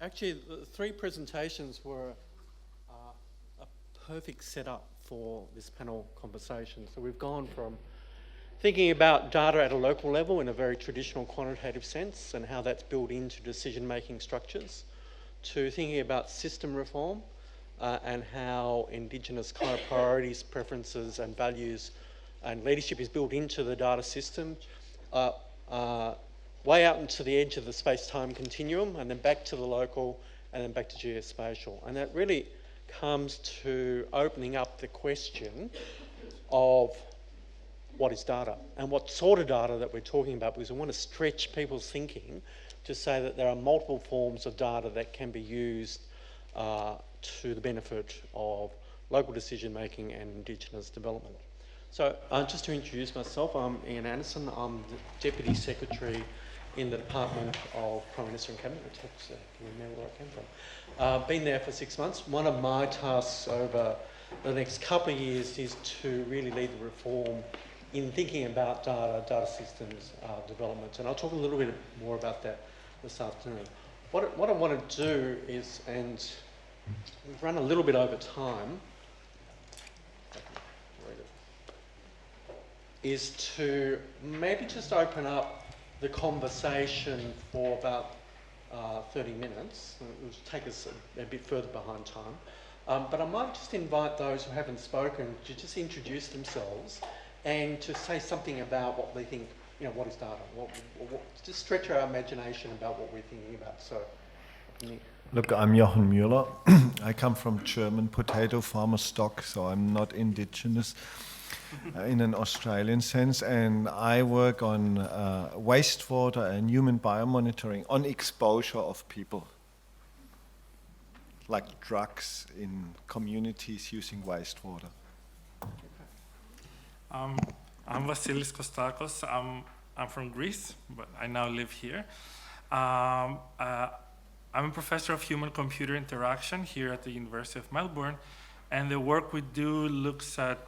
Actually, the three presentations were a perfect setup for this panel conversation. So we've gone from thinking about data at a local level in a very traditional quantitative sense and how that's built into decision-making structures, to thinking about system reform and how Indigenous kind of priorities, preferences and values and leadership is built into the data system, way out into the edge of the space-time continuum, and then back to the local, and then back to geospatial. And that really comes to opening up the question of what is data and what sort of data that we're talking about, because we want to stretch people's thinking to say that there are multiple forms of data that can be used to the benefit of local decision-making and Indigenous development. So just to introduce myself, I'm Ian Anderson. I'm the Deputy Secretary in the Department of Prime Minister and Cabinet. Can you remember where I came from? Been there for 6 months. One of my tasks over the next couple of years is to really lead the reform in thinking about data systems development. And I'll talk a little bit more about that this afternoon. What I want to do is, and we've run a little bit over time, is to maybe just open up the conversation for about 30 minutes. It will take us a bit further behind time. But I might just invite those who haven't spoken to just introduce themselves and to say something about what they think, you know, what is data? Just stretch our imagination about what we're thinking about. So, look, I'm Jochen Mueller. I come from German potato farmer stock, so I'm not Indigenous in an Australian sense, and I work on wastewater and human biomonitoring on exposure of people, like drugs in communities using wastewater. I'm Vassilis Kotaskos. I'm from Greece, but I now live here. I'm a professor of human-computer interaction here at the University of Melbourne, and the work we do looks at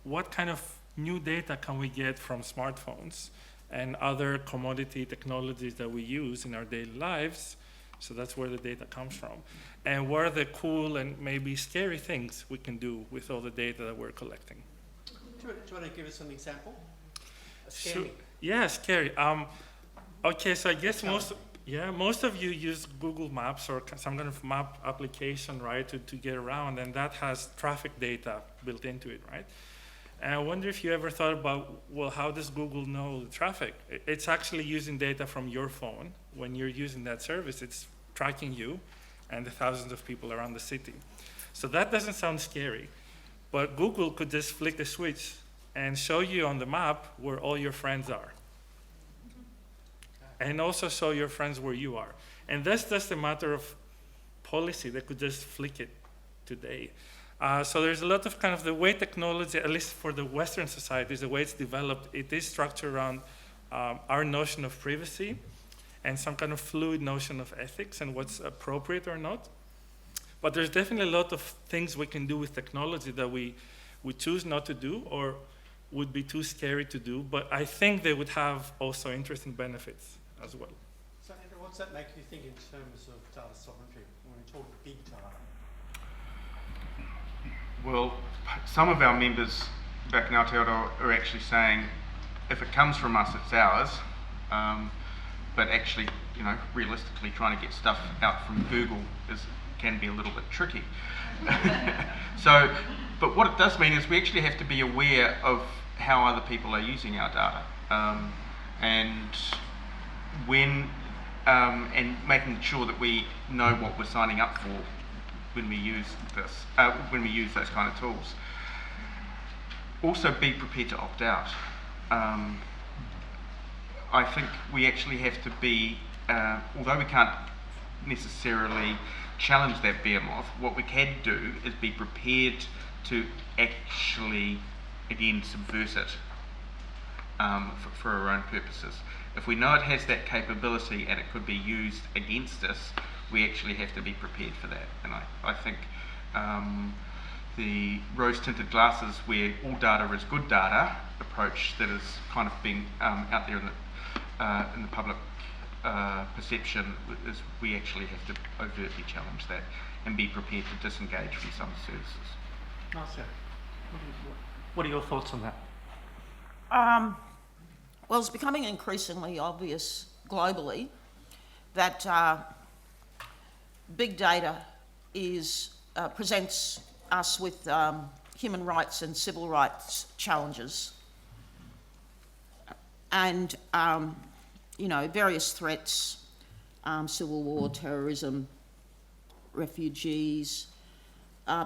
what kind of new data can we get from smartphones and other commodity technologies that we use in our daily lives. So that's where the data comes from. And what are the cool and maybe scary things we can do with all the data that we're collecting? Do you want to give us an example? Scary. Yeah, scary. Okay, so I guess most of you use Google Maps or some kind of map application, right, to get around, and that has traffic data built into it, right? And I wonder if you ever thought about, well, how does Google know the traffic? It's actually using data from your phone. When you're using that service, it's tracking you and the thousands of people around the city. So that doesn't sound scary, but Google could just flick a switch and show you on the map where all your friends are. And also show your friends where you are. And that's just a matter of policy. They could just flick it today. So there's a lot of kind of the way technology, at least for the Western societies, the way it's developed, it is structured around our notion of privacy and some kind of fluid notion of ethics and what's appropriate or not. But there's definitely a lot of things we can do with technology that we choose not to do or would be too scary to do, but I think they would have also interesting benefits as well. So Andrew, what's that make you think in terms of data sovereignty when we talk big data? Well, some of our members back in Aotearoa are actually saying, if it comes from us, it's ours. But actually, you know, realistically, trying to get stuff out from Google can be a little bit tricky. But what it does mean is we actually have to be aware of how other people are using our data, and making sure that we know what we're signing up for when we use this, when we use those kind of tools. Also, be prepared to opt out. I think we actually have to be, although we can't necessarily challenge that behemoth, what we can do is be prepared to actually, again, subvert it for our own purposes. If we know it has that capability and it could be used against us, we actually have to be prepared for that. And I think the rose-tinted glasses where all data is good data approach that is kind of being out there in the public perception is we actually have to overtly challenge that and be prepared to disengage from some services. Marcia, what are your thoughts on that? Well, it's becoming increasingly obvious globally that big data presents us with human rights and civil rights challenges, and various threats, civil war, terrorism, refugees,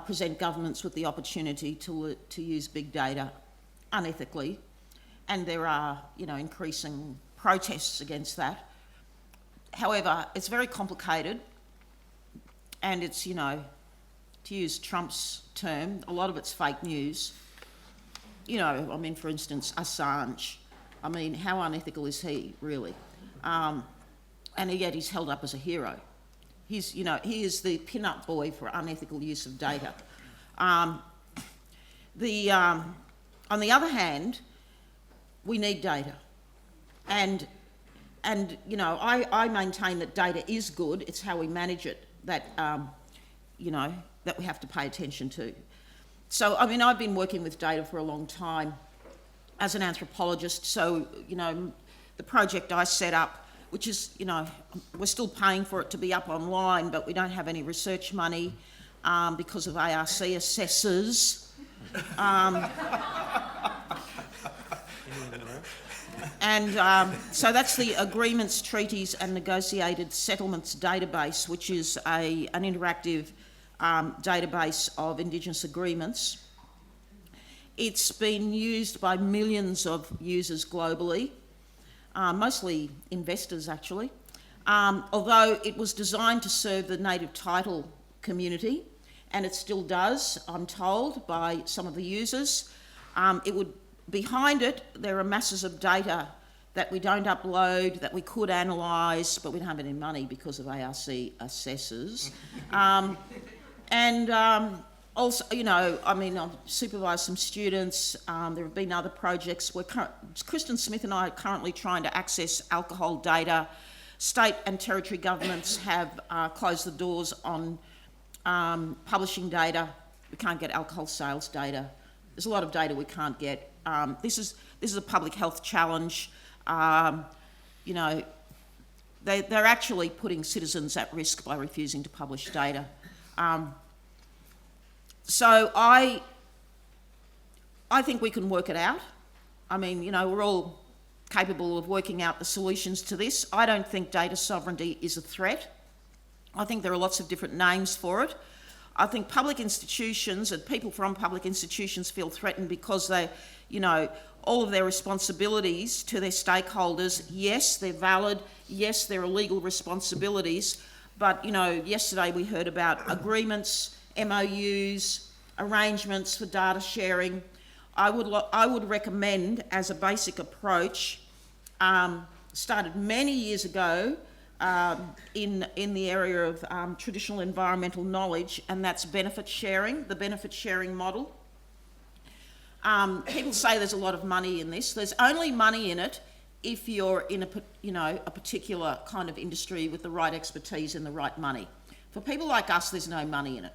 present governments with the opportunity to use big data unethically, and there are increasing protests against that. However, it's very complicated, and it's, to use Trump's term, a lot of it's fake news. For instance, Assange. How unethical is he, really? And yet he's held up as a hero. He is the pin-up boy for unethical use of data. On the other hand, we need data. And I maintain that data is good. It's how we manage it that we have to pay attention to. So, I've been working with data for a long time as an anthropologist. So, the project I set up, which is, we're still paying for it to be up online, but we don't have any research money because of ARC assessors. So that's the Agreements, Treaties and Negotiated Settlements database, which is an interactive database of Indigenous agreements. It's been used by millions of users globally, mostly investors actually, although it was designed to serve the native title community, and it still does, I'm told, by some of the users. Behind it, there are masses of data that we don't upload, that we could analyse, but we don't have any money because of ARC assessors. Also, I've supervised some students. There have been other projects where Kristen Smith and I are currently trying to access alcohol data. State and territory governments have closed the doors on publishing data. We can't get alcohol sales data. There's a lot of data we can't get. This is a public health challenge. They're actually putting citizens at risk by refusing to publish data. So I think we can work it out. We're all capable of working out the solutions to this. I don't think data sovereignty is a threat. I think there are lots of different names for it. I think public institutions and people from public institutions feel threatened because they, all of their responsibilities to their stakeholders, yes, they're valid, yes, there are legal responsibilities, but, yesterday we heard about agreements, MOUs, arrangements for data sharing. I would recommend, as a basic approach, started many years ago in the area of traditional environmental knowledge, and that's benefit sharing, the benefit sharing model. People say there's a lot of money in this. There's only money in it if you're in a particular kind of industry with the right expertise and the right money. For people like us, there's no money in it.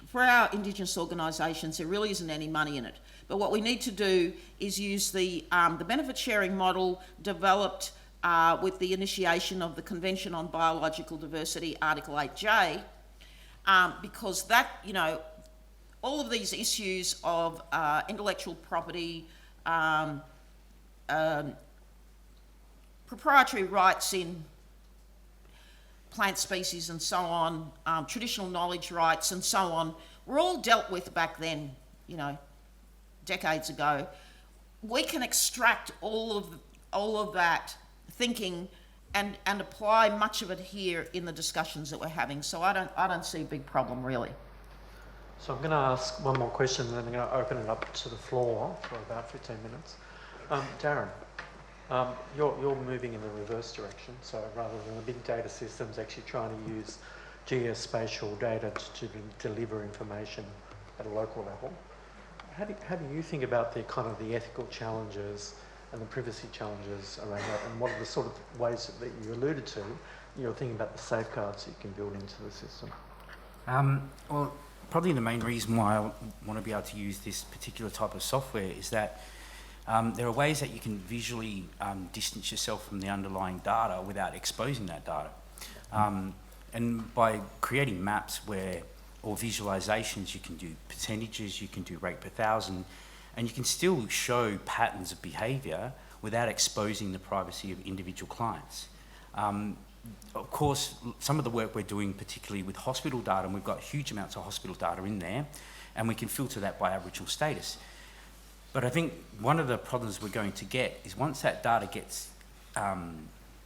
For our Indigenous organisations, there really isn't any money in it. But what we need to do is use the benefit sharing model developed with the initiation of the Convention on Biological Diversity, Article 8J, because that, all of these issues of intellectual property, proprietary rights in plant species and so on, traditional knowledge rights and so on, were all dealt with back then, decades ago. We can extract all of that thinking and apply much of it here in the discussions that we're having. So I don't see a big problem really. So I'm going to ask one more question and then I'm going to open it up to the floor for about 15 minutes. Darren, you're moving in the reverse direction. So rather than the big data systems actually trying to use geospatial data to deliver information at a local level, how do you think about the kind of the ethical challenges and the privacy challenges around that, and what are the sort of ways that you alluded to, you're thinking about the safeguards that you can build into the system? Well, probably the main reason why I want to be able to use this particular type of software is that there are ways that you can visually distance yourself from the underlying data without exposing that data. And by creating maps or visualizations, you can do percentages, you can do rate per thousand, and you can still show patterns of behaviour without exposing the privacy of individual clients. Of course, some of the work we're doing, particularly with hospital data, and we've got huge amounts of hospital data in there, and we can filter that by Aboriginal status. But I think one of the problems we're going to get is once that data gets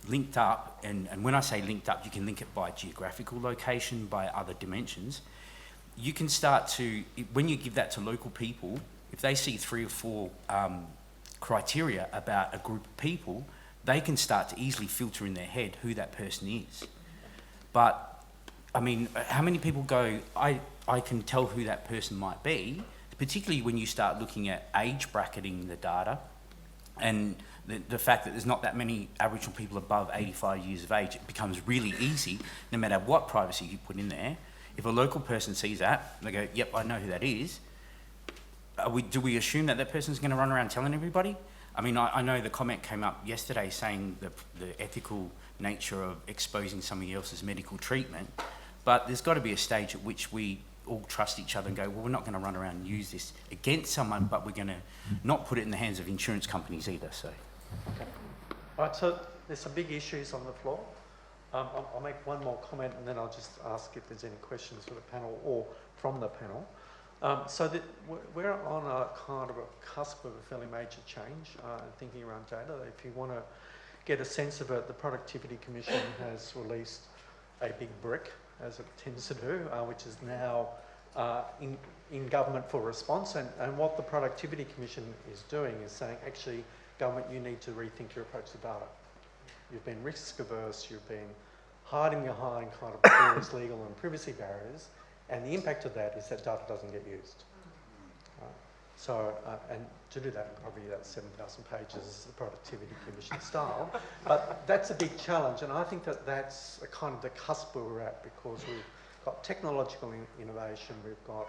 linked up, and when I say linked up, you can link it by geographical location, by other dimensions, you can start to, when you give that to local people, if they see 3 or 4 criteria about a group of people, they can start to easily filter in their head who that person is. But, I mean, how many people go, I can tell who that person might be, particularly when you start looking at age bracketing the data, and the fact that there's not that many Aboriginal people above 85 years of age, it becomes really easy, no matter what privacy you put in there. If a local person sees that, they go, yep, I know who that is. Do we assume that that person's going to run around telling everybody? I mean, I know the comment came up yesterday saying the ethical nature of exposing somebody else's medical treatment, but there's got to be a stage at which we all trust each other and go, well, we're not going to run around and use this against someone, but we're going to not put it in the hands of insurance companies either. So, okay. All right, so there's some big issues on the floor. I'll make one more comment and then I'll just ask if there's any questions for the panel or from the panel. So that we're on a kind of a cusp of a fairly major change thinking around data. If you want to get a sense of it, the Productivity Commission has released a big brick, as it tends to do, which is now in government for response. And what the Productivity Commission is doing is saying, actually, government, you need to rethink your approach to data. You've been risk averse, you've been hiding behind kind of various legal and privacy barriers, and the impact of that is that data doesn't get used. And to do that, probably that's 7,000 pages, the Productivity Commission style. But that's a big challenge, and I think that that's a kind of the cusp where we're at, because we've got technological innovation, we've got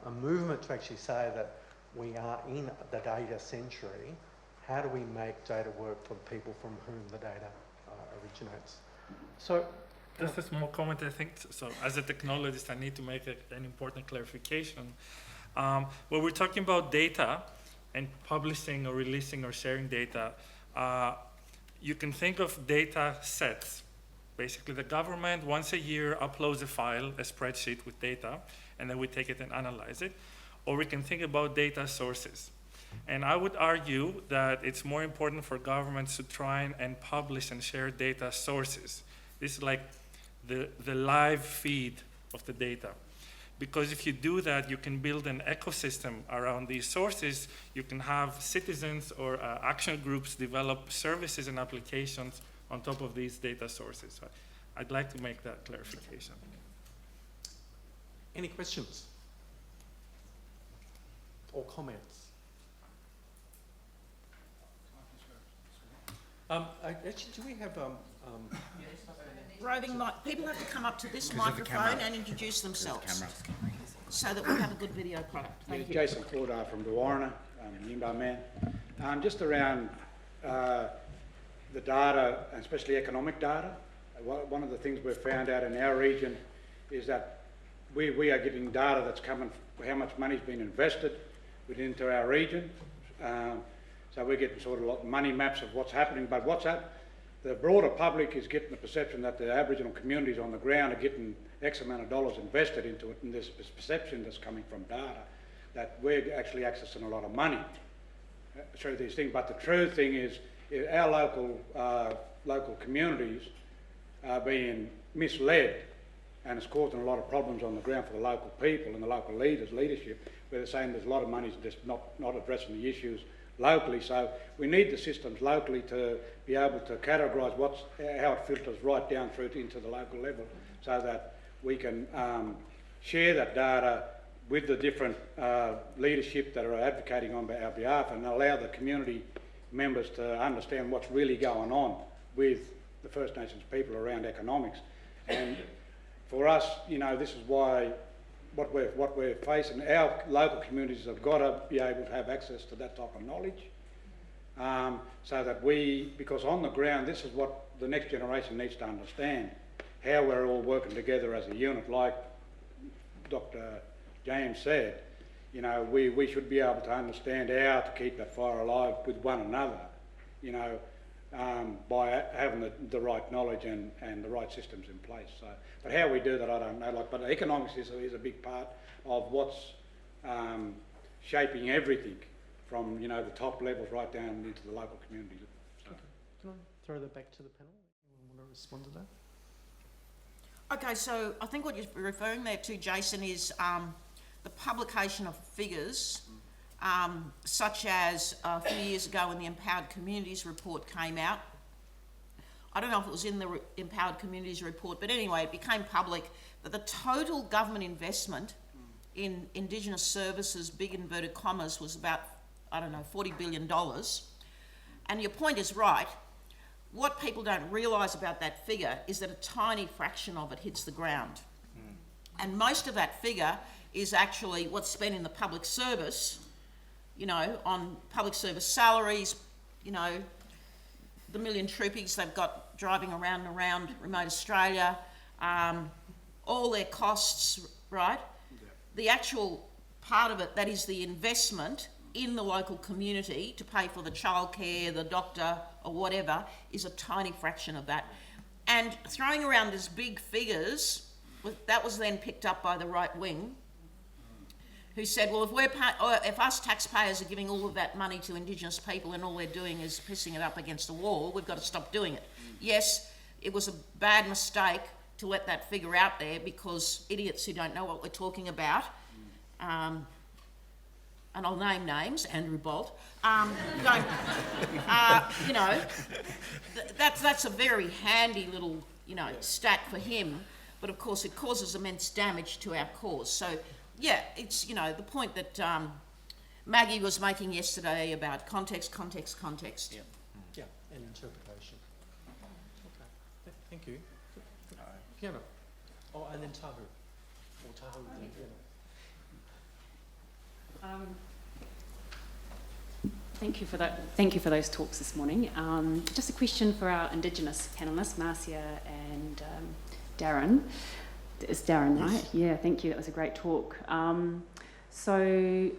a movement to actually say that we are in the data century. How do we make data work for the people from whom the data originates? So, just a small comment, I think. So, as a technologist, I need to make an important clarification. When we're talking about data and publishing or releasing or sharing data, you can think of data sets. Basically, the government once a year uploads a file, a spreadsheet with data, and then we take it and analyze it. Or we can think about data sources. And I would argue that it's more important for governments to try and publish and share data sources. This is like the live feed of the data. Because if you do that, you can build an ecosystem around these sources. You can have citizens or action groups develop services and applications on top of these data sources. So I'd like to make that clarification. Any questions? Or comments? Actually, do we have roving mic? People have to come up to this microphone and introduce themselves so that we have a good video product. Thank you. Jason Cordar from Warriner, I'm a Yimba man. Just around the data, and especially economic data, one of the things we've found out in our region is that we are getting data that's coming, how much money's been invested into our region. So we're getting sort of money maps of what's happening, but the broader public is getting the perception that the Aboriginal communities on the ground are getting X amount of dollars invested into it, and there's this perception that's coming from data that we're actually accessing a lot of money through these things. But the true thing is our local communities are being misled, and it's causing a lot of problems on the ground for the local people and the local leadership, where they're saying there's a lot of money just not addressing the issues locally. So we need the systems locally to be able to categorise how it filters right down through into the local level, so that we can share that data with the different leadership that are advocating on our behalf, and allow the community members to understand what's really going on with the First Nations people around economics. And for us, you know, this is why what we're facing, our local communities have got to be able to have access to that type of knowledge, so that because on the ground, this is what the next generation needs to understand, how we're all working together as a unit. Like Dr. James said, you know, we should be able to understand how to keep that fire alive with one another, you know, by having the right knowledge and the right systems in place. So, but how we do that, I don't know. Like, but economics is a big part of what's shaping everything from, you know, the top levels right down into the local communities. So. Okay. Can I throw that back to the panel? Anyone want to respond to that? Okay, so I think what you're referring there to, Jason, is the publication of figures, such as a few years ago when the Empowered Communities report came out. I don't know if it was in the Empowered Communities report, but anyway, it became public that the total government investment in Indigenous services, big inverted commas, was about, I don't know, $40 billion. And your point is right. What people don't realise about that figure is that a tiny fraction of it hits the ground. And most of that figure is actually what's spent in the public service, you know, on public service salaries, you know, the million troopies they've got driving around and around remote Australia, all their costs, right? Yeah. The actual part of it, that is the investment in the local community to pay for the childcare, the doctor or whatever, is a tiny fraction of that. And throwing around these big figures, that was then picked up by the right wing, who said, well, if us taxpayers are giving all of that money to Indigenous people and all we're doing is pissing it up against the wall, we've got to stop doing it. Yes, it was a bad mistake to let that figure out there because idiots who don't know what we're talking about, and I'll name names, Andrew Bolt, don't, you know, that's a very handy little, you know, stat for him, but of course it causes immense damage to our cause. So, yeah, it's, you know, the point that Maggie was making yesterday about context. Yeah, yeah, and interpretation. Okay, thank you. Fiona. Oh, and then Tahu. Or Tahu, then Fiona. Thank you for that. Thank you for those talks this morning. Just a question for our Indigenous panellists, Marcia and Darren. It's Darren, right? Yes. Yeah, thank you. That was a great talk. So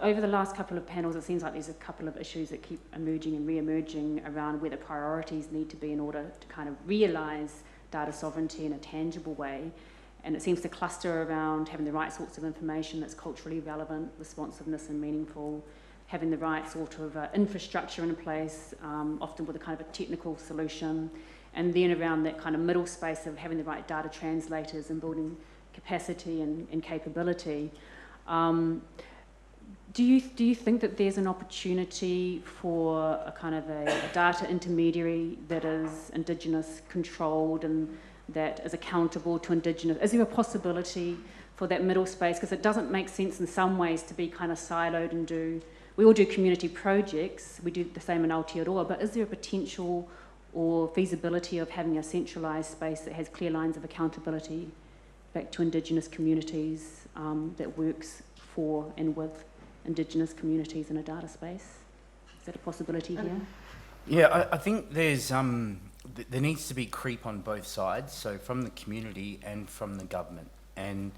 over the last couple of panels, it seems like there's a couple of issues that keep emerging and re-emerging around where the priorities need to be in order to kind of realise data sovereignty in a tangible way. And it seems to cluster around having the right sorts of information that's culturally relevant, responsiveness and meaningful, having the right sort of infrastructure in place, often with a kind of a technical solution, and then around that kind of middle space of having the right data translators and building capacity and capability. Do you think that there's an opportunity for a kind of a data intermediary that is Indigenous controlled and that is accountable to Indigenous? Is there a possibility for that middle space? Because it doesn't make sense in some ways to be kind of siloed and we all do community projects, we do the same in Aotearoa, but is there a potential or feasibility of having a centralised space that has clear lines of accountability back to Indigenous communities that works for and with Indigenous communities in a data space? Is that a possibility here? Yeah, I think there's there needs to be creep on both sides, so from the community and from the government. And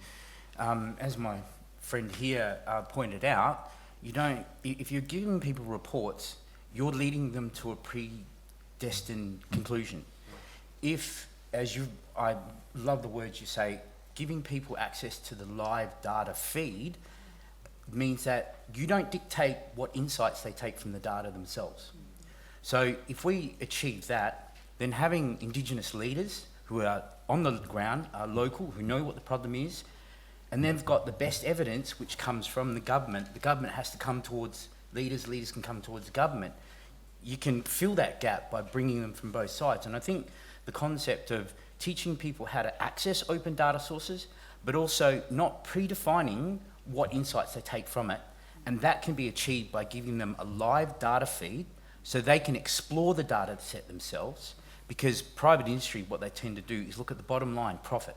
as my friend here pointed out, if you're giving people reports, you're leading them to a predestined conclusion. If, I love the words you say, giving people access to the live data feed means that you don't dictate what insights they take from the data themselves. So if we achieve that, then having Indigenous leaders who are on the ground, are local, who know what the problem is, and they've got the best evidence which comes from the government has to come towards leaders can come towards the government. You can fill that gap by bringing them from both sides. And I think the concept of teaching people how to access open data sources, but also not predefining what insights they take from it. And that can be achieved by giving them a live data feed so they can explore the data set themselves, because private industry, what they tend to do is look at the bottom line, profit.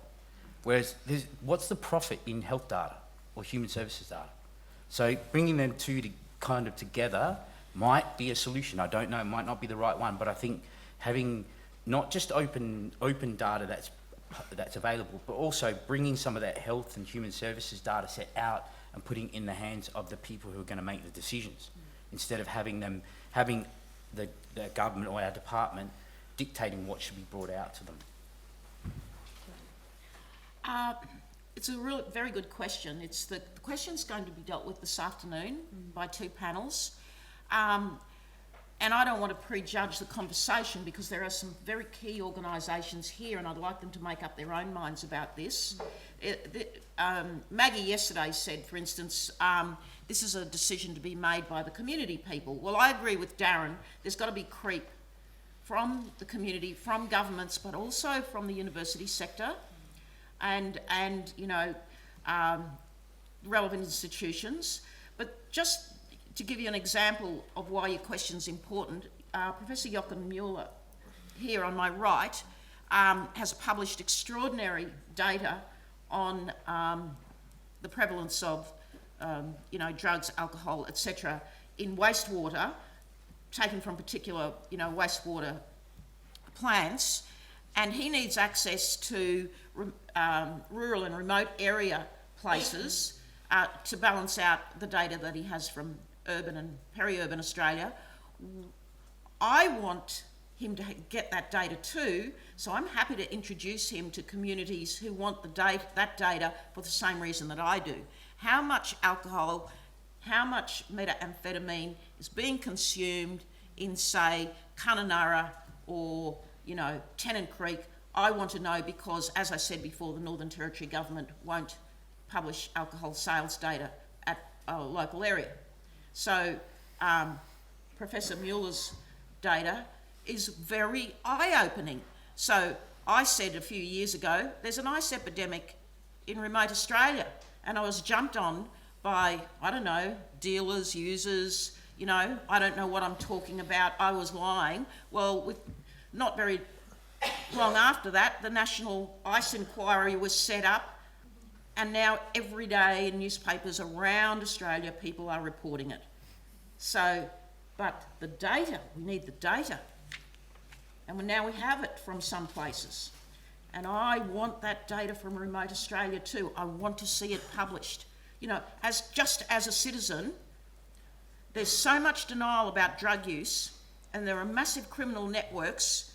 Whereas, what's the profit in health data or human services data? So bringing them together might be a solution. I don't know, it might not be the right one, but I think having not just open data that's available, but also bringing some of that health and human services data set out and putting in the hands of the people who are going to make the decisions, instead of having the government or our department dictating what should be brought out to them. It's a very good question. The question's going to be dealt with this afternoon by two panels. And I don't want to prejudge the conversation, because there are some very key organisations here, and I'd like them to make up their own minds about this. Maggie yesterday said, for instance, this is a decision to be made by the community people. Well, I agree with Darren. There's got to be creep from the community, from governments, but also from the university sector and relevant institutions. But just to give you an example of why your question's important, Professor Jochen Mueller, here on my right, has published extraordinary data on the prevalence of, drugs, alcohol, etc., in wastewater, taken from particular, wastewater plants, and he needs access to rural and remote area places to balance out the data that he has from urban and peri-urban Australia. I want him to get that data too, so I'm happy to introduce him to communities who want that data for the same reason that I do. How much alcohol, how much methamphetamine is being consumed in, say, Kununurra or, Tennant Creek? I want to know, because, as I said before, the Northern Territory government won't publish alcohol sales data at a local area. So Professor Mueller's data is very eye-opening. So I said a few years ago, there's an ice epidemic in remote Australia, and I was jumped on by, dealers, users, I don't know what I'm talking about, I was lying. Well, not very long after that, the National Ice Inquiry was set up, and now every day in newspapers around Australia, people are reporting it. So, but the data, we need the data. And now we have it from some places. And I want that data from remote Australia too. I want to see it published. Just as a citizen, there's so much denial about drug use, and there are massive criminal networks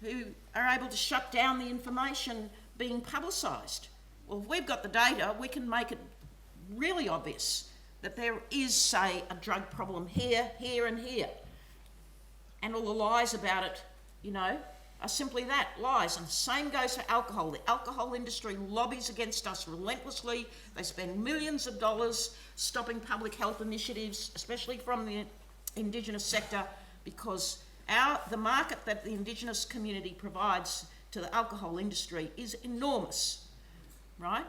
who are able to shut down the information being publicised. Well, if we've got the data, we can make it really obvious that there is, say, a drug problem here, here and here. And all the lies about it, are simply that, lies. And the same goes for alcohol. The alcohol industry lobbies against us relentlessly. They spend millions of dollars stopping public health initiatives, especially from the Indigenous sector, because the market that the Indigenous community provides to the alcohol industry is enormous, right?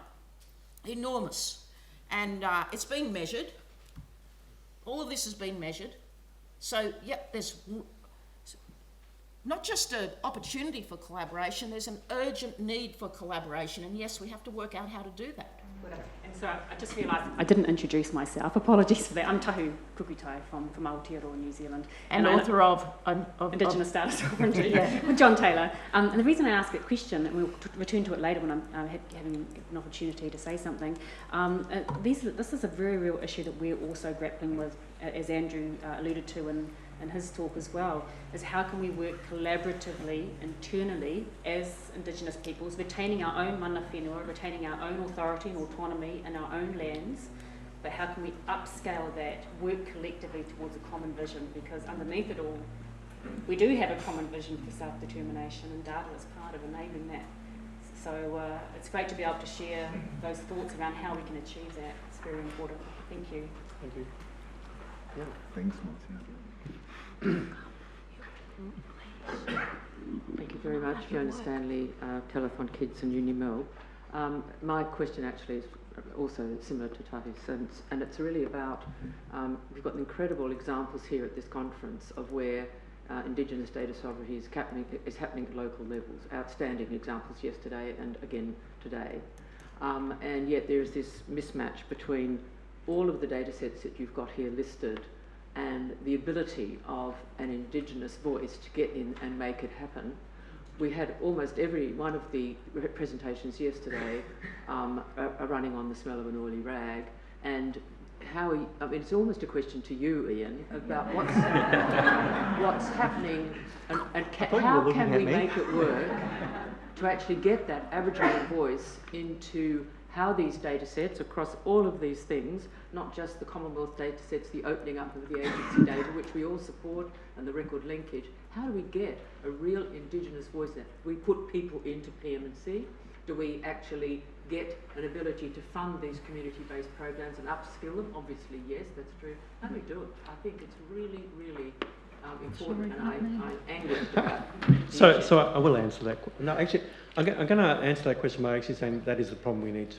Enormous. And it's been measured. All of this has been measured. So, there's not just an opportunity for collaboration, there's an urgent need for collaboration. And yes, we have to work out how to do that. And so I just realised I didn't introduce myself. Apologies for that. I'm Tahu Kukutai from Aotearoa, New Zealand. And author of Indigenous Data Sovereignty, with John Taylor. And the reason I ask that question, and we'll return to it later when I'm having an opportunity to say something, this is a very real issue that we're also grappling with, as Andrew alluded to in his talk as well, is how can we work collaboratively internally as Indigenous peoples, retaining our own mana whenua, retaining our own authority and autonomy in our own lands, but how can we upscale that, work collectively towards a common vision? Because underneath it all, we do have a common vision for self-determination, and data is part of enabling that. So it's great to be able to share those thoughts around how we can achieve that. It's very important. Thank you. Thank you. Yeah, thanks, Marcia. Thank you very much, Fiona Stanley, Telethon Kids and Uni Mill. My question actually is also similar to Tahu's, and it's really about, we've got incredible examples here at this conference of where Indigenous data sovereignty is happening at local levels. Outstanding examples yesterday and again today. And yet there is this mismatch between all of the data sets that you've got here listed and the ability of an Indigenous voice to get in and make it happen. We had almost every one of the presentations yesterday running on the smell of an oily rag, and how, I mean, it's almost a question to you, Ian, about what's happening and how can we make it work to actually get that Aboriginal voice into how these data sets across all of these things, not just the Commonwealth data sets, the opening up of the agency data, which we all support, and the record linkage, how do we get a real Indigenous voice there? Do we put people into PM&C? Do we actually get an ability to fund these community-based programs and upskill them? Obviously, yes, that's true. How do we do it? I think it's really, really important, and I'm anxious about it. So I will answer that. No, actually, I'm going to answer that question by actually saying that is the problem we need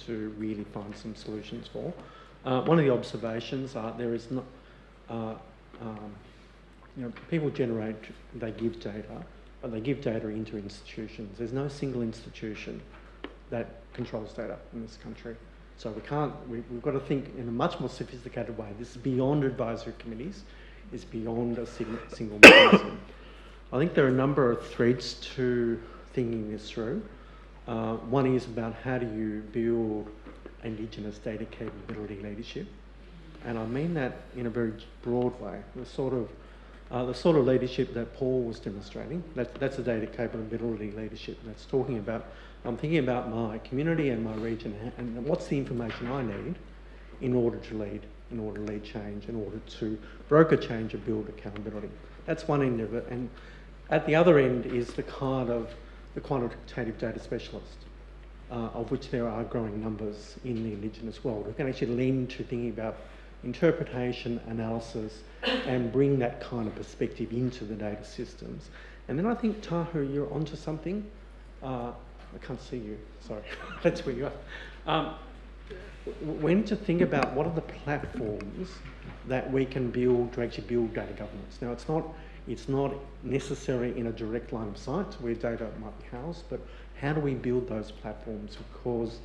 to really find some solutions for. One of the observations there is not, people they give data, but they give data into institutions. There's no single institution that controls data in this country. So we've got to think in a much more sophisticated way. This is beyond advisory committees, it's beyond a single mechanism. I think there are a number of threads to thinking this through. One is about how do you build Indigenous data capability leadership, and I mean that in a very broad way. The sort of leadership that Paul was demonstrating. That's a data capability leadership. That's talking about, I'm thinking about my community and my region, and what's the information I need in order to lead change, in order to broker change and build accountability. That's one end of it, and at the other end is the quantitative data specialist, of which there are growing numbers in the Indigenous world, who can actually lean to thinking about interpretation, analysis, and bring that kind of perspective into the data systems. And then I think, Tahu, you're onto something. I can't see you, sorry. That's where you are. We need to think about what are the platforms that we can build to actually build data governance. Now, it's not necessarily in a direct line of sight where data might be housed, but how do we build those platforms? Because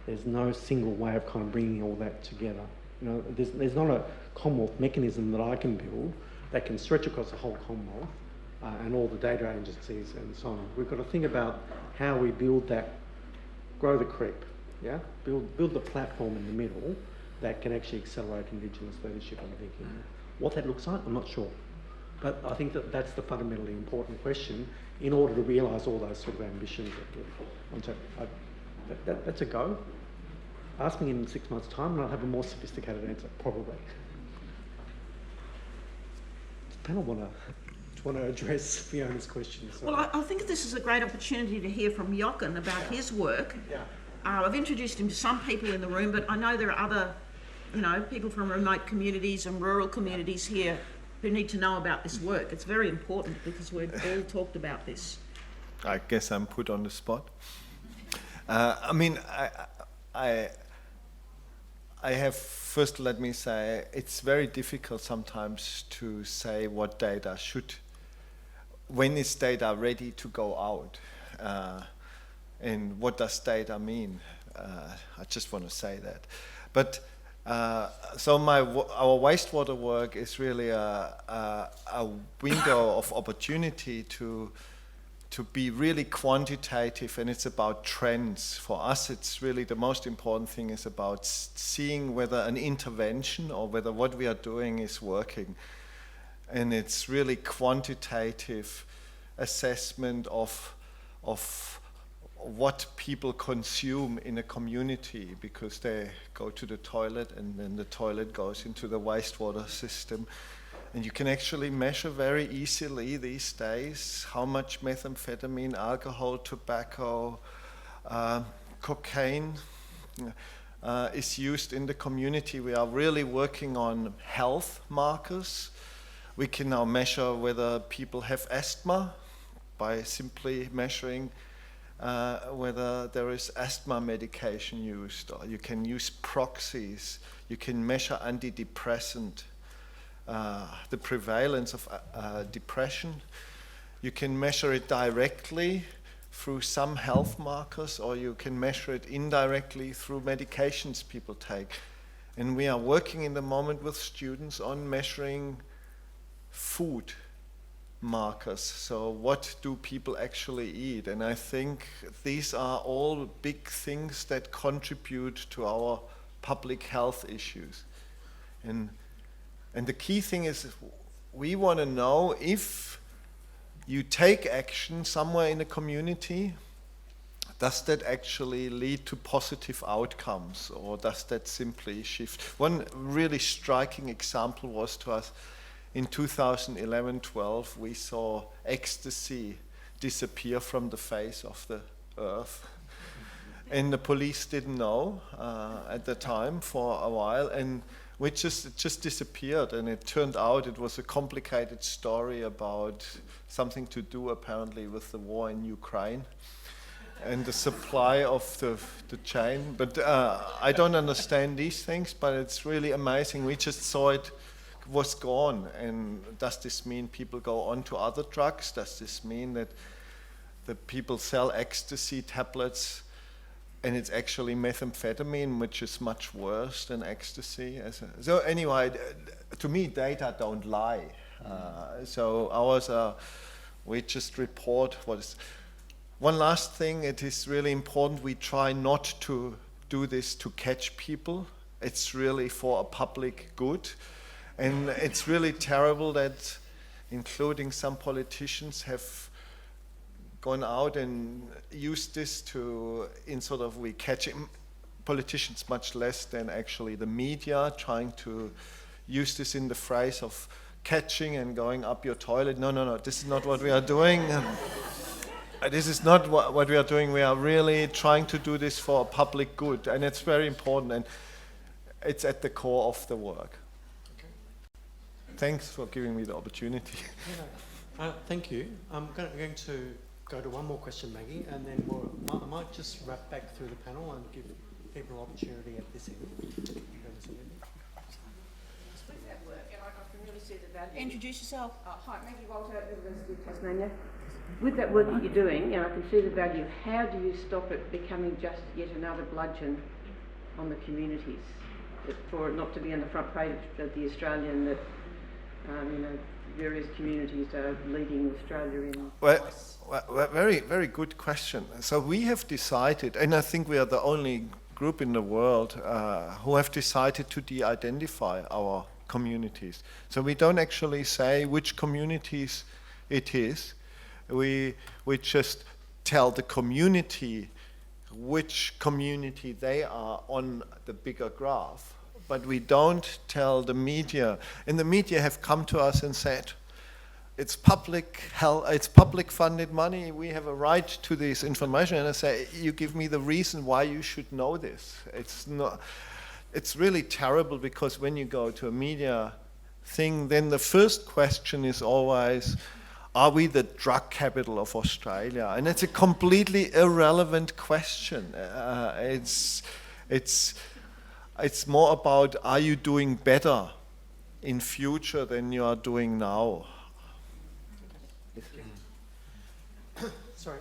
there's no single way of kind of bringing all that together. There's not a Commonwealth mechanism that I can build that can stretch across the whole Commonwealth and all the data agencies and so on. We've got to think about how we build that, grow the creep, yeah? Build the platform in the middle that can actually accelerate Indigenous leadership, I'm thinking. What that looks like, I'm not sure. But I think that's the fundamentally important question in order to realise all those sort of ambitions that's a go. Ask me in 6 months' time and I'll have a more sophisticated answer, probably. Does the panel want to address Fiona's questions? Well, I think this is a great opportunity to hear from Jochen about his work. Yeah. I've introduced him to some people in the room, but I know there are other, people from remote communities and rural communities here who need to know about this work. It's very important because we've all talked about this. I guess I'm put on the spot. I have, first let me say, it's very difficult sometimes to say what data when is data ready to go out? And what does data mean? I just want to say that. But so our wastewater work is really a window of opportunity to be really quantitative, and it's about trends. For us, it's really the most important thing is about seeing whether an intervention or whether what we are doing is working. And it's really quantitative assessment of what people consume in a community, because they go to the toilet and then the toilet goes into the wastewater system. And you can actually measure very easily these days how much methamphetamine, alcohol, tobacco, cocaine is used in the community. We are really working on health markers. We can now measure whether people have asthma by simply measuring whether there is asthma medication used, or you can use proxies, you can measure antidepressant, the prevalence of depression. You can measure it directly through some health markers, or you can measure it indirectly through medications people take. And we are working in the moment with students on measuring food markers. So what do people actually eat? And I think these are all big things that contribute to our public health issues. And the key thing is we want to know if you take action somewhere in a community, does that actually lead to positive outcomes, or does that simply shift? One really striking example was to us in 2011-12, we saw ecstasy disappear from the face of the earth. And the police didn't know at the time for a while, and it just disappeared. And it turned out it was a complicated story about something to do apparently with the war in Ukraine and the supply of the chain. But I don't understand these things, but it's really amazing. We just saw it was gone. And does this mean people go on to other drugs? Does this mean that the people sell ecstasy tablets and it's actually methamphetamine, which is much worse than ecstasy? So anyway, to me, data don't lie. So ours are, we just report what is. One last thing, it is really important, we try not to do this to catch people. It's really for a public good. And it's really terrible that, including some politicians, have gone out and used this we catch politicians much less than actually the media, trying to use this in the phrase of catching and going up your toilet. No, this is not what we are doing. This is not what we are doing. We are really trying to do this for a public good, and it's very important, and it's at the core of the work. Thanks for giving me the opportunity. Thank you. I'm going to go to one more question, Maggie, and then I might just wrap back through the panel and give people an opportunity at this end. With that work, and I can really see the value. Introduce yourself. Hi, Maggie Walter, University of Tasmania. With that work that you're doing, and I can see the value, how do you stop it becoming just yet another bludgeon on the communities? For it not to be on the front page of the Australian that various communities are leading Australia in. Well, very, very good question. So we have decided, and I think we are the only group in the world who have decided to de-identify our communities. So we don't actually say which communities it is. We just tell the community which community they are on the bigger graph. But we don't tell the media. And the media have come to us and said, it's public funded money, we have a right to this information. And I say, you give me the reason why you should know this. It's really terrible, because when you go to a media thing, then the first question is always, are we the drug capital of Australia? And it's a completely irrelevant question. It's more about, are you doing better in future than you are doing now? Sorry.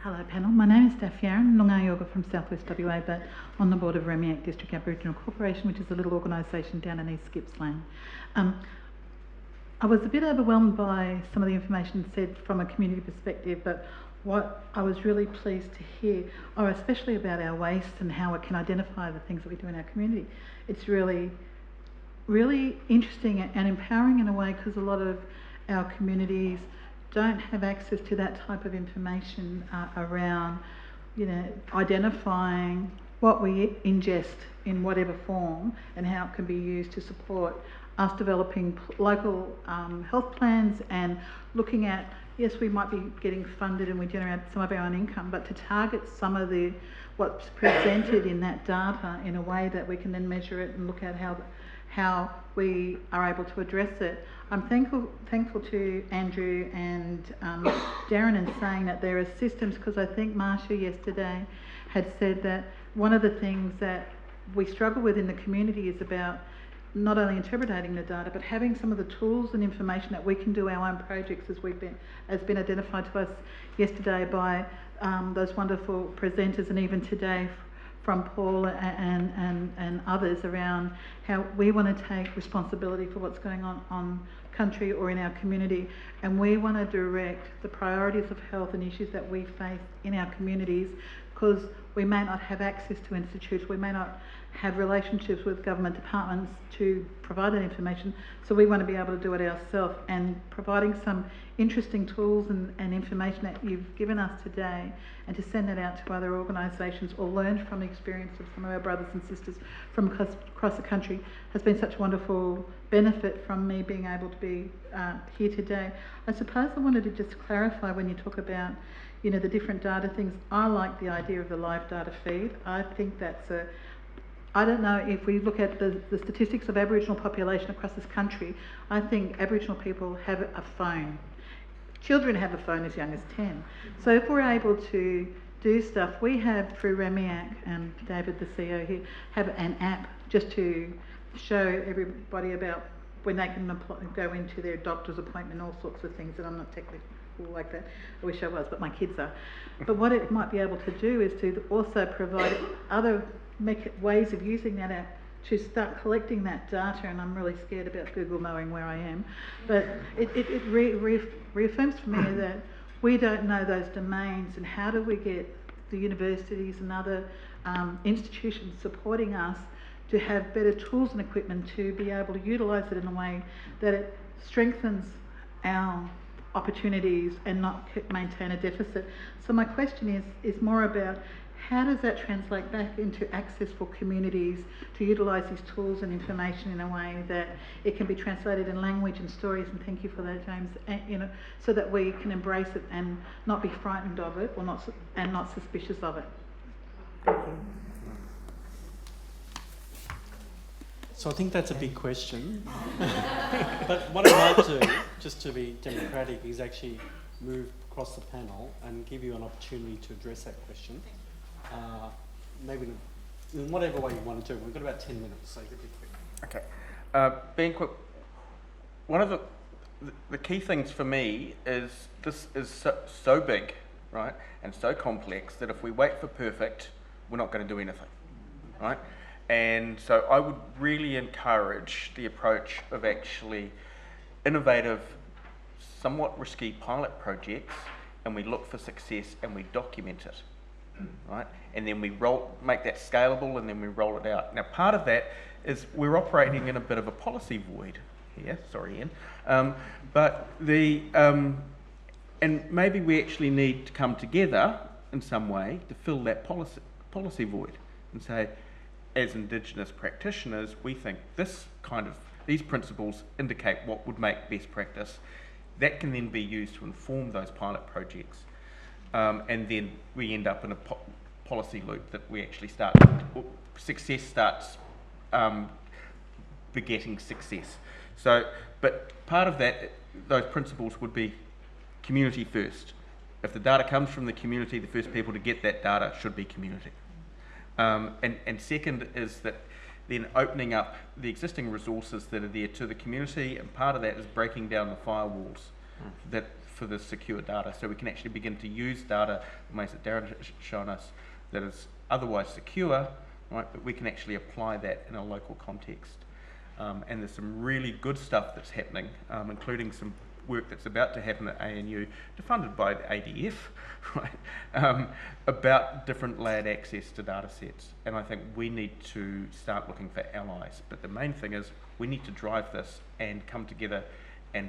Hello panel, my name is Steph Yaron, Noongar Yoga from Southwest WA, but on the board of Remiac District Aboriginal Corporation, which is a little organisation down in East Gippsland. I was a bit overwhelmed by some of the information said from a community perspective, but what I was really pleased to hear, or especially about our waste and how it can identify the things that we do in our community. It's really, really interesting and empowering in a way, because a lot of our communities don't have access to that type of information around, identifying what we ingest in whatever form and how it can be used to support us developing local health plans and looking at, yes, we might be getting funded and we generate some of our own income, but to target some of what's presented in that data in a way that we can then measure it and look at how we are able to address it. I'm thankful to Andrew and Darren in saying that there are systems, because I think Marcia yesterday had said that one of the things that we struggle with in the community is about not only interpreting the data, but having some of the tools and information that we can do our own projects, as been identified to us yesterday by those wonderful presenters, and even today from Paul and others, around how we want to take responsibility for what's going on country or in our community, and we want to direct the priorities of health and issues that we face in our communities, because we may not have access to institutes, we may not have relationships with government departments to provide that information, so we want to be able to do it ourselves. And providing some interesting tools and information that you've given us today, and to send that out to other organisations or learn from the experience of some of our brothers and sisters from across the country, has been such a wonderful benefit from me being able to be here today. I suppose I wanted to just clarify, when you talk about, you know, the different data things, I like the idea of the live data feed. I think that's I don't know if we look at the statistics of Aboriginal population across this country, I think Aboriginal people have a phone. Children have a phone as young as 10. So if we're able to do stuff, we have through REMIAC, and David, the CEO here, have an app just to show everybody about when they can go into their doctor's appointment, all sorts of things, and I'm not technically like that. I wish I was, but my kids are. But what it might be able to do is to also provide other ways of using that app to start collecting that data, and I'm really scared about Google knowing where I am. But it reaffirms for me that we don't know those domains, and how do we get the universities and other institutions supporting us to have better tools and equipment to be able to utilise it in a way that it strengthens our opportunities and not maintain a deficit. So my question is more about, how does that translate back into access for communities to utilise these tools and information in a way that it can be translated in language and stories, and thank you for that, James, and, you know, so that we can embrace it and not be frightened of it, or not suspicious of it. Thank you. So I think that's a big question. But what I might do, just to be democratic, is actually move across the panel and give you an opportunity to address that question. Maybe in whatever way you want to do. We've got about 10 minutes, so be quick. Okay. Being quick, one of the key things for me is this is so big, right, and so complex that if we wait for perfect, we're not going to do anything, right? And so I would really encourage the approach of actually innovative, somewhat risky pilot projects, and we look for success and we document it, right? And then we make that scalable, and then we roll it out. Now, part of that is we're operating in a bit of a policy void here. Sorry, Ian. And maybe we actually need to come together in some way to fill that policy void and say, as Indigenous practitioners, we think these principles indicate what would make best practice. That can then be used to inform those pilot projects. And then we end up in a policy loop that we actually success starts begetting success. So, but part of that, those principles would be community first. If the data comes from the community, the first people to get that data should be community. And second is that then opening up the existing resources that are there to the community, and part of that is breaking down the firewalls that for the secure data, so we can actually begin to use data in ways that Darren has shown us that is otherwise secure, right? But we can actually apply that in a local context. And there's some really good stuff that's happening, including some work that's about to happen at ANU, funded by the ADF, right, about different layered access to data sets. And I think we need to start looking for allies. But the main thing is we need to drive this and come together and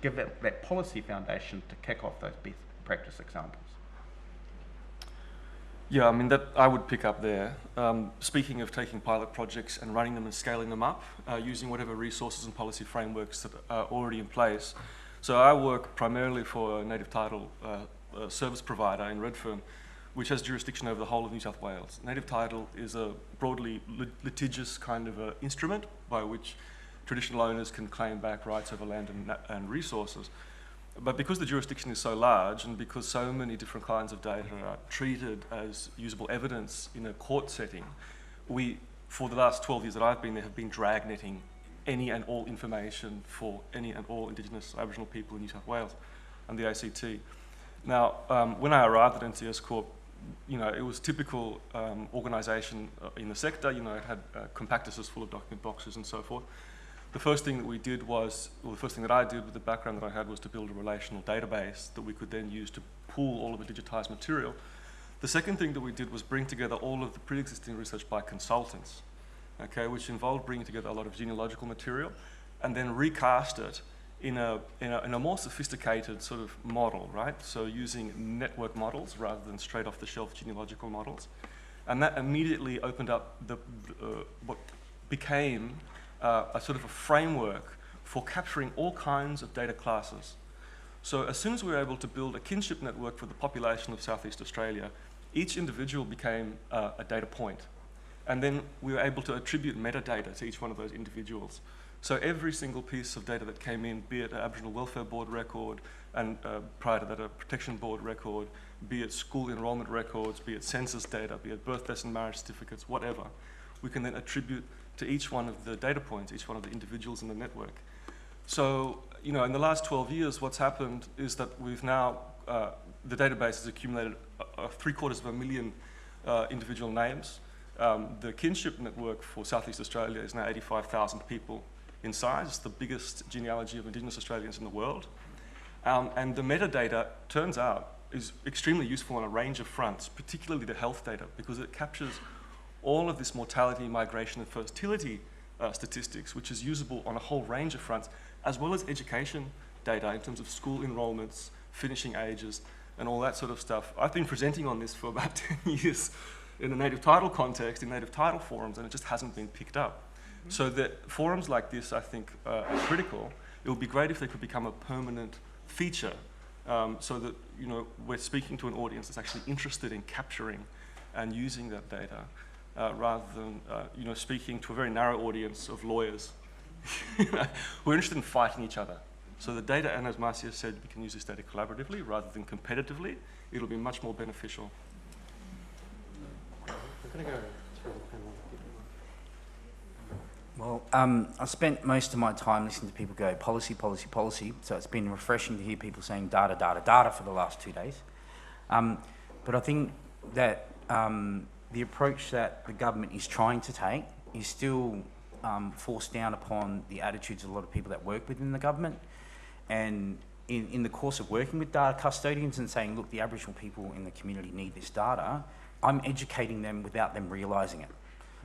give that policy foundation to kick off those best practice examples. Yeah, I mean, that I would pick up there. Speaking of taking pilot projects and running them and scaling them up, using whatever resources and policy frameworks that are already in place. So I work primarily for a native title service provider in Redfern, which has jurisdiction over the whole of New South Wales. Native title is a broadly litigious kind of instrument by which traditional owners can claim back rights over land and resources. But because the jurisdiction is so large and because so many different kinds of data are treated as usable evidence in a court setting, we, for the last 12 years that I've been there, have been dragnetting any and all information for any and all Indigenous Aboriginal people in New South Wales and the ACT. Now, when I arrived at NTSCorp, it was typical organisation in the sector. It had compactuses full of document boxes and so forth. The first thing that we did was, the first thing that I did with the background that I had was to build a relational database that we could then use to pool all of the digitised material. The second thing that we did was bring together all of the pre-existing research by consultants, okay, which involved bringing together a lot of genealogical material and then recast it in a more sophisticated sort of model, right? So using network models rather than straight off the shelf genealogical models. And that immediately opened up what became a sort of a framework for capturing all kinds of data classes. So as soon as we were able to build a kinship network for the population of Southeast Australia, each individual became a data point. And then we were able to attribute metadata to each one of those individuals. So every single piece of data that came in, be it an Aboriginal Welfare Board record, and prior to that a Protection Board record, be it school enrolment records, be it census data, be it birth, death and marriage certificates, whatever, we can then attribute to each one of the data points, each one of the individuals in the network. So, in the last 12 years, what's happened is that we've now, the database has accumulated 750,000 individual names. The kinship network for Southeast Australia is now 85,000 people in size. It's the biggest genealogy of Indigenous Australians in the world. And the metadata, turns out, is extremely useful on a range of fronts, particularly the health data, because it captures all of this mortality, migration and fertility statistics, which is usable on a whole range of fronts, as well as education data in terms of school enrolments, finishing ages, and all that sort of stuff. I've been presenting on this for about 10 years in a native title context, in native title forums, and it just hasn't been picked up. Mm-hmm. So that forums like this, I think, are critical. It would be great if they could become a permanent feature, so that we're speaking to an audience that's actually interested in capturing and using that data, rather than speaking to a very narrow audience of lawyers who are interested in fighting each other. So the data, and as Marcia said, we can use this data collaboratively rather than competitively. It'll be much more beneficial. I'm going to go through the panel. Well, I spent most of my time listening to people go policy, policy, policy, so it's been refreshing to hear people saying data, data, data for the last 2 days. But I think that the approach that the government is trying to take is still forced down upon the attitudes of a lot of people that work within the government. And in the course of working with data custodians and saying, look, the Aboriginal people in the community need this data, I'm educating them without them realising it.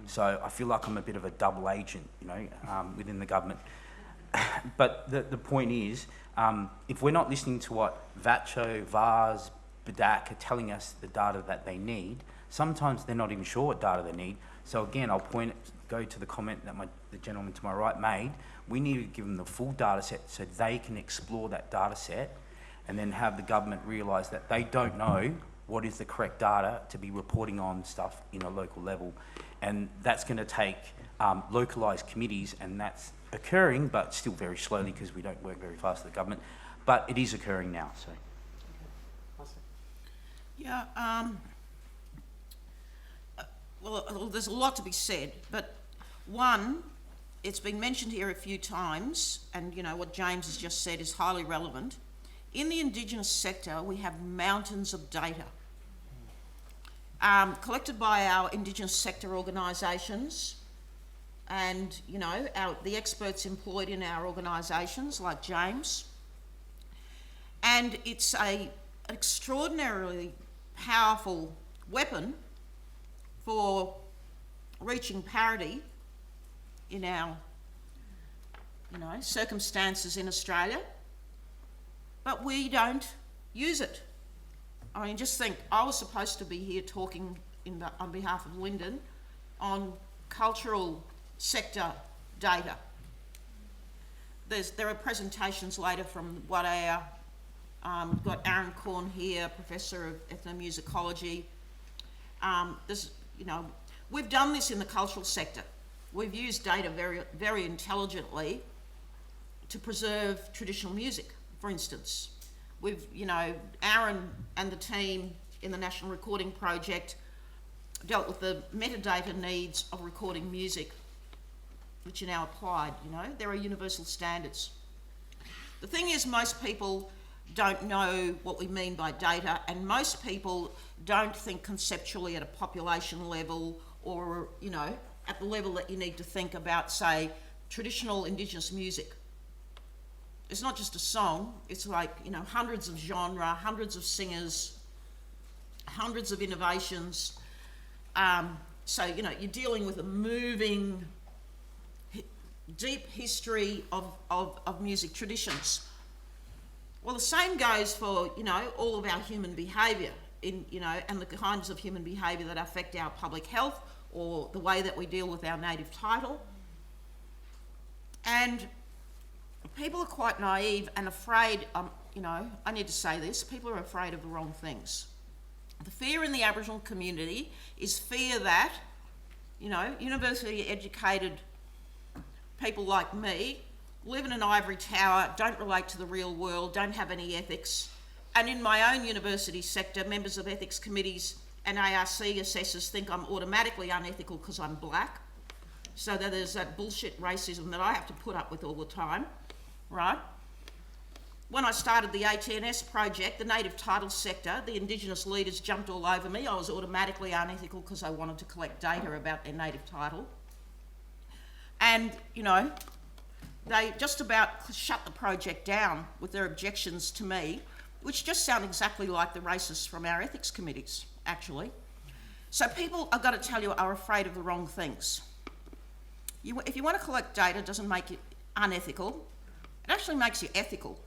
So I feel like I'm a bit of a double agent, within the government. But the point is, if we're not listening to what VATCHO, VARS, BDAC are telling us the data that they need, sometimes they're not even sure what data they need. So again, I'll go to the comment that the gentleman to my right made. We need to give them the full data set so they can explore that data set and then have the government realise that they don't know what is the correct data to be reporting on stuff in a local level. And that's going to take localised committees, and that's occurring, but still very slowly because we don't work very fast with the government. But it is occurring now. So. Yeah, well, there's a lot to be said, but one, it's been mentioned here a few times, and what James has just said is highly relevant. In the Indigenous sector, we have mountains of data collected by our Indigenous sector organisations and, the experts employed in our organisations like James. And it's an extraordinarily powerful weapon for reaching parity in our, circumstances in Australia, but we don't use it. I mean, just think, I was supposed to be here talking on behalf of Lyndon on cultural sector data. There are presentations later from what our, we've got Aaron Korn here, Professor of Ethnomusicology. We've done this in the cultural sector. we've used data very, very intelligently to preserve traditional music, for instance. We've, you know, Aaron and the team in the National Recording Project dealt with the metadata needs of recording music, which are now applied, you know. There are universal standards. The thing is, most people don't know what we mean by data, and most people don't think conceptually at a population level or, you know, at the level that you need to think about, say, traditional Indigenous music. It's not just a song, it's like, you know, hundreds of genre, hundreds of singers, hundreds of innovations. So, you know, you're dealing with a moving, deep history of music traditions. Well, the same goes for, you know, all of our human behaviour, you know, and the kinds of human behaviour that affect our public health or the way that we deal with our native title. And people are quite naive and afraid, you know, I need to say this, people are afraid of the wrong things. The fear in the Aboriginal community is fear that, you know, university educated people like me live in an ivory tower, don't relate to the real world, don't have any ethics. And in my own university sector, members of ethics committees and ARC assessors think I'm automatically unethical because I'm black. So that there's that bullshit racism that I have to put up with all the time, right? When I started the ATNS project, the native title sector, the Indigenous leaders jumped all over me. I was automatically unethical because I wanted to collect data about their native title. And, you know, they just about shut the project down with their objections to me, which just sound exactly like the racists from our ethics committees, actually. So people, I've got to tell you, are afraid of the wrong things. If you want to collect data, it doesn't make you unethical. It actually makes you ethical.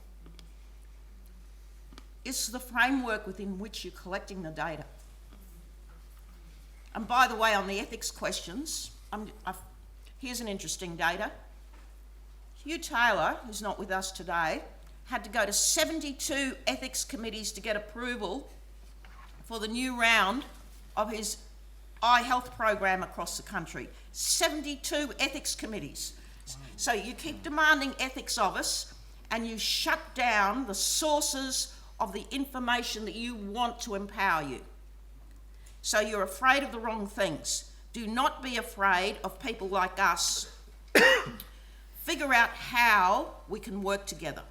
It's the framework within which you're collecting the data. And by the way, on the ethics questions, here's an interesting data. Hugh Taylor, who's not with us today, had to go to 72 ethics committees to get approval for the new round of his eye health program across the country. 72 ethics committees. So you keep demanding ethics of us and you shut down the sources of the information that you want to empower you. So you're afraid of the wrong things. Do not be afraid of people like us. Figure out how we can work together.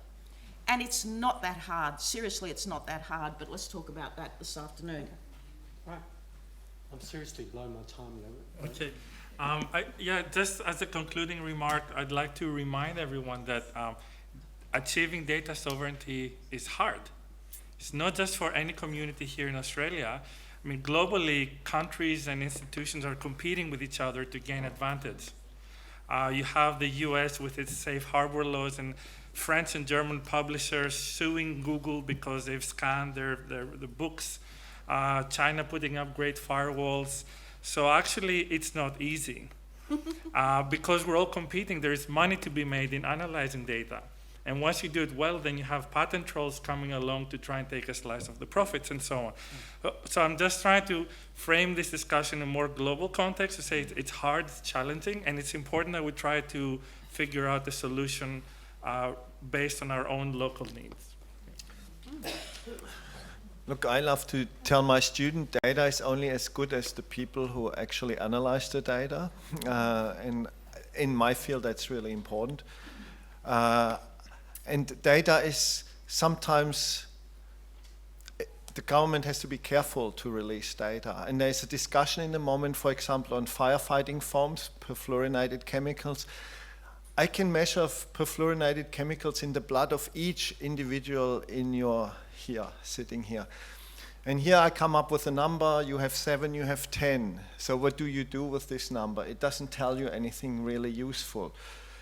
And it's not that hard. Seriously, it's not that hard, but let's talk about that this afternoon. Right. I'm seriously blowing my time limit. Okay. Yeah, just as a concluding remark, I'd like to remind everyone that achieving data sovereignty is hard. It's not just for any community here in Australia. I mean, globally, countries and institutions are competing with each other to gain advantage. You have the US with its safe harbor laws and French and German publishers suing Google because they've scanned the books. China putting up great firewalls. So actually, it's not easy. Because we're all competing, there's money to be made in analyzing data. And once you do it well, then you have patent trolls coming along to try and take a slice of the profits and so on. So I'm just trying to frame this discussion in a more global context to say it's hard, it's challenging, and it's important that we try to figure out the solution based on our own local needs. Look, I love to tell my student data is only as good as the people who actually analyze the data. And in my field, that's really important. And data is sometimes, the government has to be careful to release data. And there's a discussion in the moment, for example, on firefighting foams, perfluorinated chemicals. I can measure perfluorinated chemicals in the blood of each individual in your here, sitting here. And here I come up with a number, you have 7, you have 10. So what do you do with this number? It doesn't tell you anything really useful.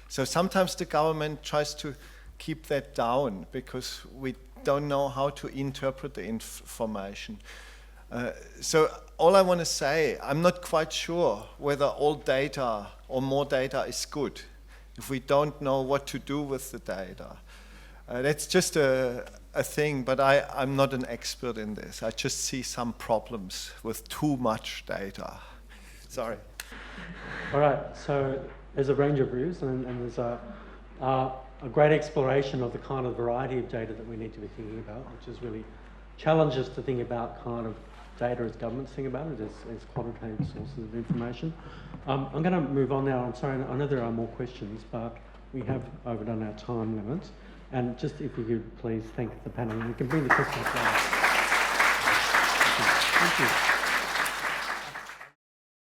So sometimes the government tries to keep that down because we don't know how to interpret the information. So all I want to say, I'm not quite sure whether all data or more data is good if we don't know what to do with the data. That's just a thing, but I'm not an expert in this. I just see some problems with too much data. Sorry. All right, so there's a range of views, and there's a great exploration of the kind of variety of data that we need to be thinking about, which is really challenges to think about kind of data as governments think about it, as quantitative sources of information. I'm going to move on now. I'm sorry, I know there are more questions, but we have overdone our time limit. And just if you could please thank the panel, and you can bring the questions down.